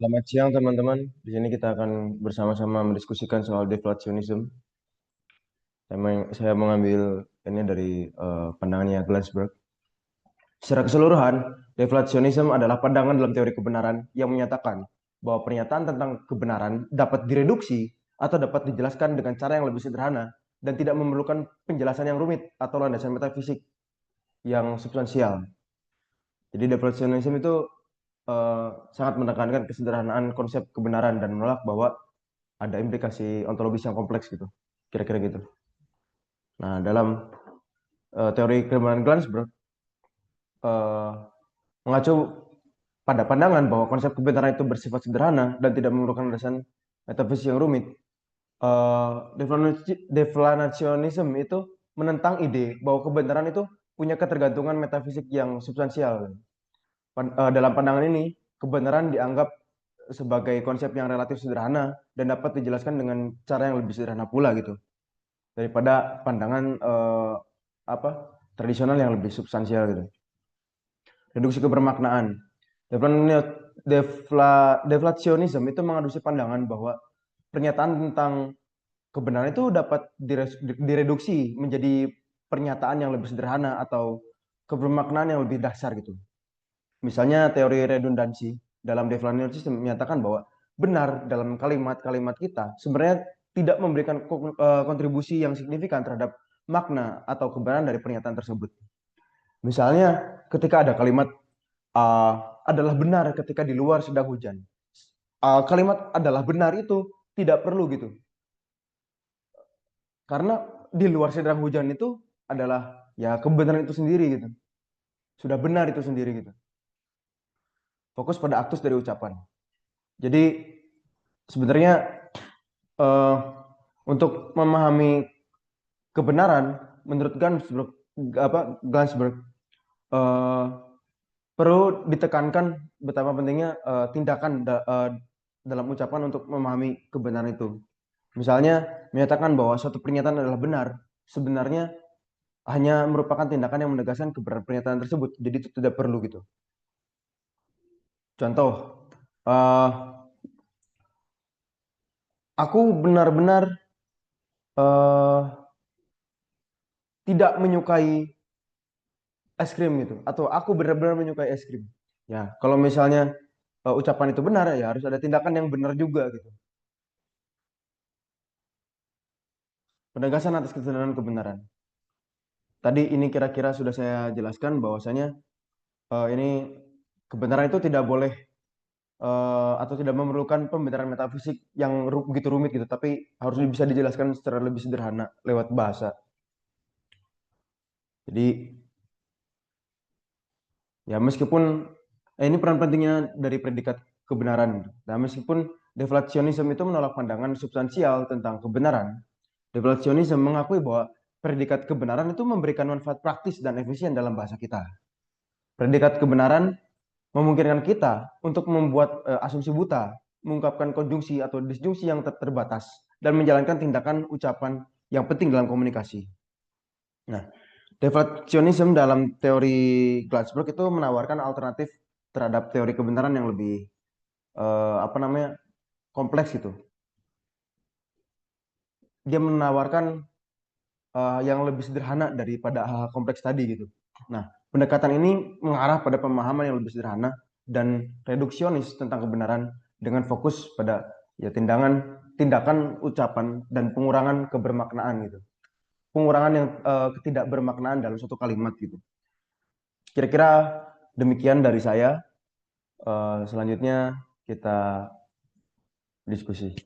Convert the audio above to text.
Selamat siang teman-teman. Di sini kita akan bersama-sama mendiskusikan soal deflationism. Saya mengambil ini dari pandangannya Glassberg. Secara keseluruhan, deflationism adalah pandangan dalam teori kebenaran yang menyatakan bahwa pernyataan tentang kebenaran dapat direduksi atau dapat dijelaskan dengan cara yang lebih sederhana dan tidak memerlukan penjelasan yang rumit atau landasan metafisik yang substansial. Jadi deflationism itu sangat menekankan kesederhanaan konsep kebenaran dan menolak bahwa ada implikasi ontologis yang kompleks gitu. Kira-kira gitu. Nah, dalam teori kebenaran Glansberg mengacu pada pandangan bahwa konsep kebenaran itu bersifat sederhana dan tidak memerlukan landasan metafisik yang rumit. Deflanationism itu menentang ide bahwa kebenaran itu punya ketergantungan metafisik yang substansial. Dalam pandangan ini, kebenaran dianggap sebagai konsep yang relatif sederhana dan dapat dijelaskan dengan cara yang lebih sederhana pula gitu daripada pandangan apa tradisional yang lebih substansial gitu. Reduksi kebermaknaan. Deflationism itu mengadopsi pandangan bahwa pernyataan tentang kebenaran itu dapat direduksi menjadi pernyataan yang lebih sederhana atau kebermaknaan yang lebih dasar gitu. Misalnya teori redundansi dalam deflationism menyatakan bahwa benar dalam kalimat-kalimat kita sebenarnya tidak memberikan kontribusi yang signifikan terhadap makna atau kebenaran dari pernyataan tersebut. Misalnya ketika ada kalimat adalah benar ketika di luar sedang hujan. Kalimat adalah benar itu tidak perlu gitu. Karena di luar sedang hujan itu adalah ya kebenaran itu sendiri gitu. Sudah benar itu sendiri gitu. Fokus pada aktus dari ucapan. Jadi sebenarnya uh, untuk memahami kebenaran menurut Glansberg perlu ditekankan betapa pentingnya tindakan dalam ucapan untuk memahami kebenaran itu. Misalnya menyatakan bahwa suatu pernyataan adalah benar, sebenarnya hanya merupakan tindakan yang menegaskan kebenaran pernyataan tersebut. Jadi itu tidak perlu gitu. Contoh, uh, aku benar-benar uh, tidak menyukai es krim gitu, atau aku benar-benar menyukai es krim. Ya, kalau misalnya ucapan itu benar, ya harus ada tindakan yang benar juga gitu. Penegasan atas kesadaran kebenaran. Tadi ini kira-kira sudah saya jelaskan bahwasanya ini kebenaran itu tidak boleh atau tidak memerlukan pembenaran metafisik yang begitu rumit gitu, tapi harus bisa dijelaskan secara lebih sederhana lewat bahasa. Jadi ya meskipun ini peran pentingnya dari predikat kebenaran. Nah, meskipun deflationism itu menolak pandangan substansial tentang kebenaran, deflationism mengakui bahwa predikat kebenaran itu memberikan manfaat praktis dan efisien dalam bahasa kita. Predikat kebenaran memungkinkan kita untuk membuat asumsi buta, mengungkapkan konjungsi atau disjungsi yang terbatas, dan menjalankan tindakan ucapan yang penting dalam komunikasi. Nah, deflationism dalam teori Glassberg itu menawarkan alternatif terhadap teori kebenaran yang lebih apa namanya kompleks gitu. Dia menawarkan yang lebih sederhana daripada hal-hal kompleks tadi gitu. Nah, pendekatan ini mengarah pada pemahaman yang lebih sederhana dan reduksionis tentang kebenaran dengan fokus pada ya tindakan, ucapan dan pengurangan kebermaknaan gitu. Pengurangan yang tidak bermaknaan dalam suatu kalimat gitu. Kira-kira demikian dari saya. Selanjutnya kita diskusi.